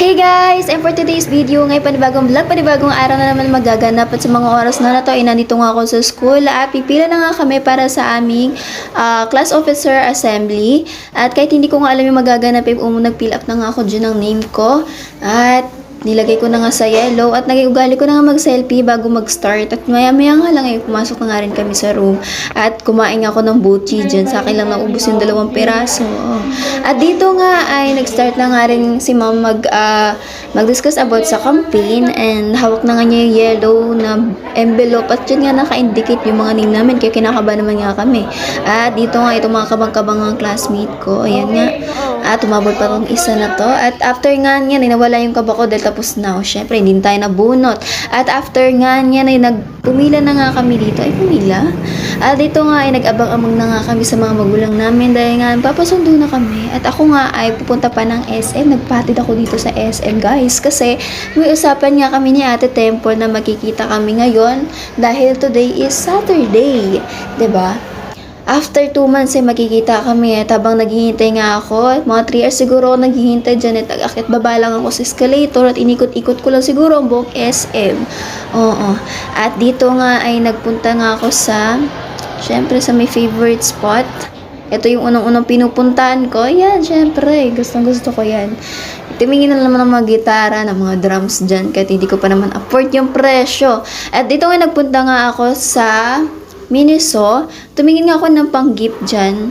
Hey guys! And for today's video, ngayon panibagong vlog, panibagong araw na naman magaganap at sa mga oras na to ay nandito nga ako sa school at pipila na nga kami para sa aming class officer assembly. At kahit hindi ko nga alam yung magaganap, nag-fill up na nga ako dyan ng name ko at nilagay ko na nga sa yellow at nag-ugali ko na nga mag-selfie bago mag-start. At maya-maya nga lang ay pumasok na nga rin kami sa room at kumain ako ng buchi dyan. Sa akin lang naubos yung 2 piraso. At dito nga ay nag-start na nga rin si ma'am mag-discuss about sa campaign and hawak na nga niya yung yellow na envelope at yun nga naka-indicate yung mga name namin kaya kinakaba naman nga kami. At dito nga itong mga kabang-kabang ang classmate ko. Ayan nga. At tumabot pa tong isa na to. At after nga niya, nawala yung kaba ko dahil tapos na. Syempre, hindi tayo nabunot. At after nga niya, pumila na nga kami dito. Ay, pumila? At dito nga ay nag-abang-amang na nga kami sa mga magulang namin dahil nga papasundo na kami. At ako nga ay pupunta pa ng SM. Nagpatid ako dito sa SM, guys. Kasi may usapan nga kami ni Ate Temple na magkikita kami ngayon dahil today is Saturday. 'Di ba? After 2 months ay magkikita kami at habang naghihintay nga ako, mga 3 hours siguro ako naghihintay dyan at akit baba lang ako sa escalator at inikot-ikot ko lang siguro ang buong SM. Oo. At dito nga ay nagpunta nga ako syempre sa may favorite spot. Ito yung unang-unang pinupuntahan ko. Yan, syempre. Gustong-gusto ko yan. Tumingin na naman ng mga gitara, ng mga drums dyan kahit hindi ko pa naman afford yung presyo. At dito nga nagpunta nga ako sa Miniso, tumingin nga ako ng pang-gift dyan.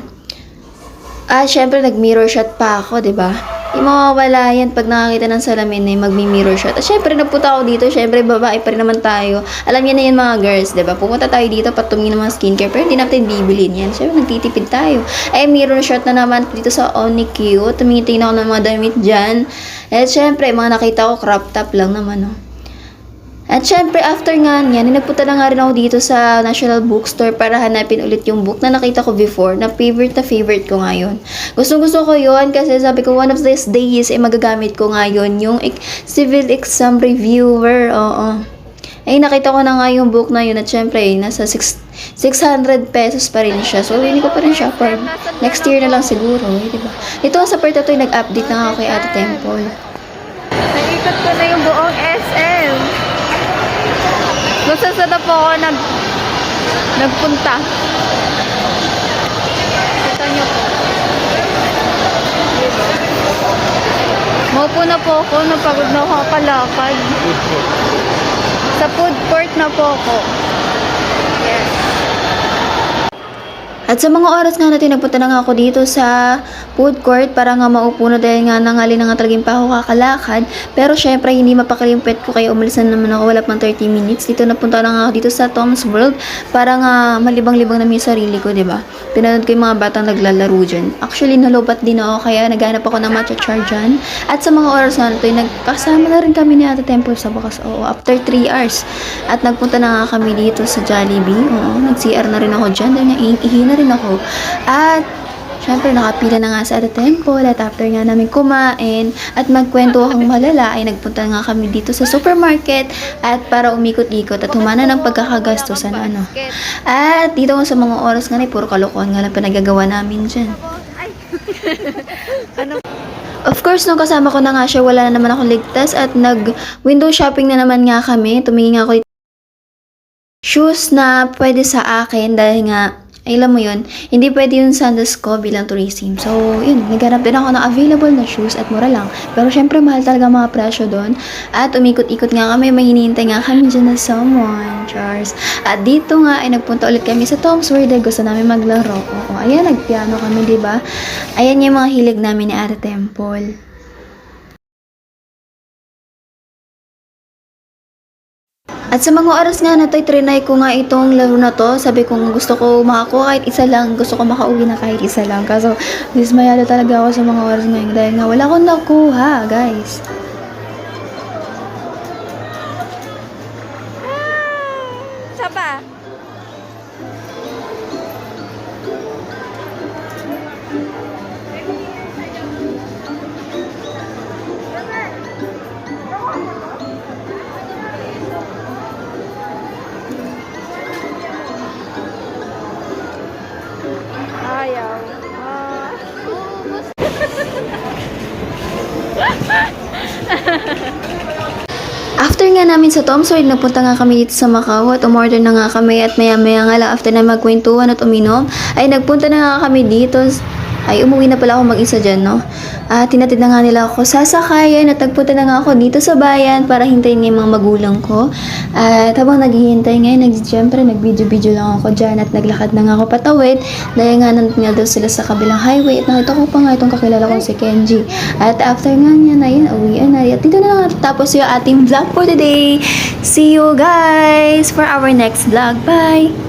Syempre, nag-mirror shot pa ako, diba? Di mawawala yan pag nakakita ng salamin na magmi-mirror shot. At syempre, nagpunta ako dito. Syempre, babae pa rin naman tayo. Alam niyo na yan mga girls, diba? Pumunta tayo dito, patumingin ng mga skincare. Pero hindi natin bibilin yan. Syempre, nagtitipid tayo. Mirror shot na naman dito sa Oniq. Tumingin ako ng mga damit dyan. At syempre, mga nakita ko, crop top lang naman, At syempre, after nga niyan, nagpunta na nga rin ako dito sa National Bookstore para hanapin ulit yung book na nakita ko before, na favorite ko ngayon. Gustong-gusto ko yon kasi sabi ko, one of these days, magagamit ko ngayon yung Civil Exam Reviewer. Oo. Nakita ko na nga yung book na yun at syempre, nasa 600 pesos pa rin siya. So, hindi ko pa rin siya for next year na lang siguro. Diba? Ito sa part na ito, nag-update na nga kay Ate Temple. Naikot ko na yung buong SM. Gusto sa po ako nagpunta. Kita nyo po. Maupo na po ako. Napagod na ako kalakad. Sa food court na po ako. Yes. At sa mga oras nga natin, nagpunta na nga ako dito sa food court para nga maupo na dahil nga nangali na nga talagang pa ako kakalakad. Pero syempre, hindi mapakali yung pet ko kaya umalis na naman ako. Wala pang 30 minutes. Dito napunta na nga ako dito sa Tom's World para nga malibang-libang namin yung sarili ko, diba? Pinanood ko yung mga batang naglalaro dyan. Actually, nalobat din ako kaya naghanap ako ng matcha char dyan. At sa mga oras nga natin, nagkasama na rin kami ni Ate Temple sa bakas. After 3 hours. At nagpunta na nga kami dito sa Jollibee. Nag-CR na rin ako dyan dahil naiihi na rin ako. At syempre nakapila na nga sa Ate Temple at after nga namin kumain at magkwento akong malala ay nagpunta nga kami dito sa supermarket at para umikot-ikot at humana ng pagkakagastusan At dito sa mga oras nga puro kalokohan nga lang pinagagawa namin dyan. Of course, nung kasama ko na nga siya, wala na naman akong ligtas at nag-window shopping na naman nga kami. Tumingin nga ako shoes na pwede sa akin dahil nga alam mo yun, hindi pwede yung sandals ko bilang tourism. So, yun, naghanap din ako ng available na shoes at mura lang. Pero syempre, mahal talaga mga presyo doon. At umikot-ikot nga kami, may hinihintay nga kami dyan na someone, Charles. At dito nga, ay nagpunta ulit kami sa Tom's World. Gusto namin maglaro. Ayan, nagpiano kami, diba? Ayan yung mga hilig namin ni Ate Temple. At sa mga oras nga na to, trinay ko nga itong laro na to. Sabi ko gusto ko makakuha kahit isa lang. Gusto ko makauwi na kahit isa lang. Kaso, dismayado talaga ako sa mga oras ngayon. Dahil nga wala akong nakuha, guys. Saba. Ayaw. After nga namin sa Tom Sawyer, nagpunta nga kami dito sa Macau at umorder na nga kami at maya-maya nga lang after na magkwentuhan at uminom, ay nagpunta na nga kami dito. Ay, umuwi na pala ako mag-isa dyan, no? At tinatid na nga nila ako sasakayan at nagpunta na nga ako dito sa bayan para hintayin nga yung mga magulang ko. At habang naghihintay ngayon, siyempre nag-video-video lang ako dyan at naglakad na nga ako patawid dahil nga nandun daw sila sa kabilang highway at nakita ko pa nga itong kakilala kong si Kenji. At after nga niya na yun, uwian na. At dito na nga tapos yung ating vlog for today. See you guys for our next vlog. Bye!